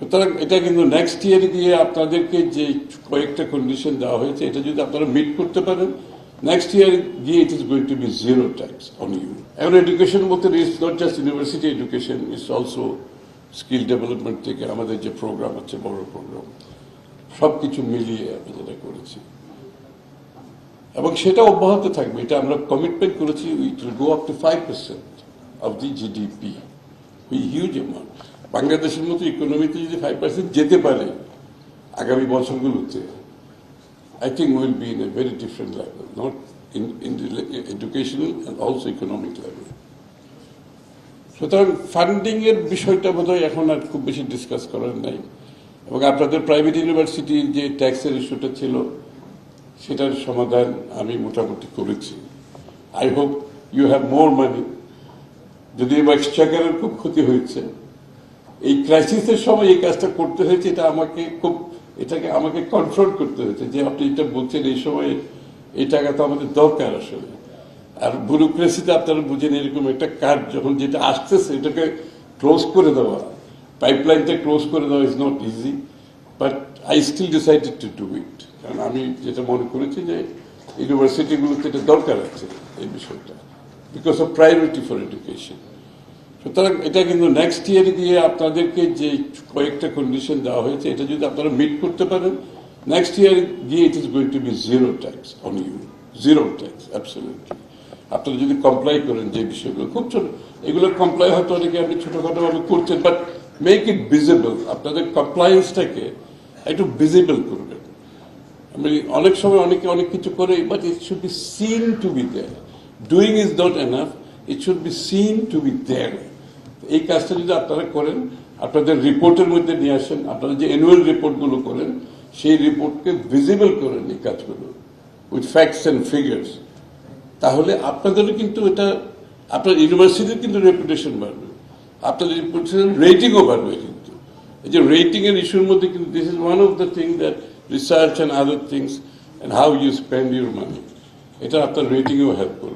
সুতরাং এটা কিন্তু নেক্সট ইয়ারে গিয়ে আপনাদেরকে যে কয়েকটা কন্ডিশন দেওয়া হয়েছে এটা যদি আপনারা মিট করতে পারেন, নেক্সট ইয়ার গিয়ে it is going to be zero tax on you. এখন এডুকেশন বলতে it's not just university education, it's also skill development থেকে আমাদের যে প্রোগ্রাম আছে, বড় প্রোগ্রাম, সব কিছু মিলিয়ে আমরা যেটা করেছি এবং সেটা অব্যাহত থাকবে। এটা আমরা কমিটমেন্ট করেছি, it will go up to 5% of the GDP, huge amount. বাংলাদেশের মতো ইকোনমিতে যদি 5% যেতে পারে আগামী বছরগুলোতে, I think we'll be in a very different level, not in the educational and also economic level. সুতরাং ফান্ডিং এর বিষয়টা বোধহয় এখন আর খুব বেশি ডিসকাস করার নাই এবং আপনাদের প্রাইভেট ইউনিভার্সিটির যে ট্যাক্সের ইস্যুটা ছিল সেটার সমাধান আমি মোটামুটি করেছি। I hope you have more money. যদি এক্সচেকারের খুব ক্ষতি হয়েছে, এই ক্রাইসিসের সময় এই কাজটা করতে হয়েছে, এটাকে আমাকে কনফ্রন্ট করতে হয়েছে যে আপনি এটা বলছেন এই সময় এই টাকা তো আমাদের দরকার আসলে। আর ব্যুরোক্রেসিতে আপনারা বুঝেন এরকম একটা কাজ যখন যেটা আসতেছে এটাকে ক্লোজ করে দেওয়া, পাইপলাইনটা ক্লোজ করে দেওয়া is not easy, but I still decided to do it. কারণ আমি যেটা মনে করেছি যে ইউনিভার্সিটিগুলোতে এটা দরকার আছে এই বিষয়টা, because of priority for education. সুতরাং এটা কিন্তু নেক্সট ইয়ারে গিয়ে আপনাদেরকে যে কয়েকটা কন্ডিশন দেওয়া হয়েছে এটা যদি আপনারা মিট করতে পারেন, নেক্সট ইয়ার গিয়ে it is going to be zero tax on you, zero tax absolutely. আপনারা যদি কমপ্লাই করেন যে বিষয়গুলো খুব ছোট, এগুলো কমপ্লাই হয়তো অনেকে আপনি ছোটখাটোভাবে করছেন, বাট মেক ইট ভিজিবল। আপনাদের কমপ্লায়েন্সটাকে একটু ভিজিবল করবেন। আমি অনেক সময় অনেকে অনেক কিছু করে, but it should be seen to be there. Doing is not enough, it should be seen to be there. এই কাজটা যদি আপনারা করেন, আপনাদের রিপোর্টের মধ্যে নিয়ে আসেন, আপনারা যে অ্যানুয়াল রিপোর্টগুলো করেন সেই রিপোর্টকে ভিজিবল করেন এই কাজগুলো উইথ ফ্যাক্টস অ্যান্ড ফিগার্স, তাহলে আপনাদেরও কিন্তু এটা, আপনার ইউনিভার্সিটির কিন্তু রেপুটেশন বাড়বে, আপনাদের রেপুটেশন রেটিংও বাড়বে। কিন্তু এই যে রেটিং এর ইস্যুর মধ্যে কিন্তু this is one of the thing that research and other things and how you spend your money, এটা আপনার রেটিংয়েও হেল্প করবে।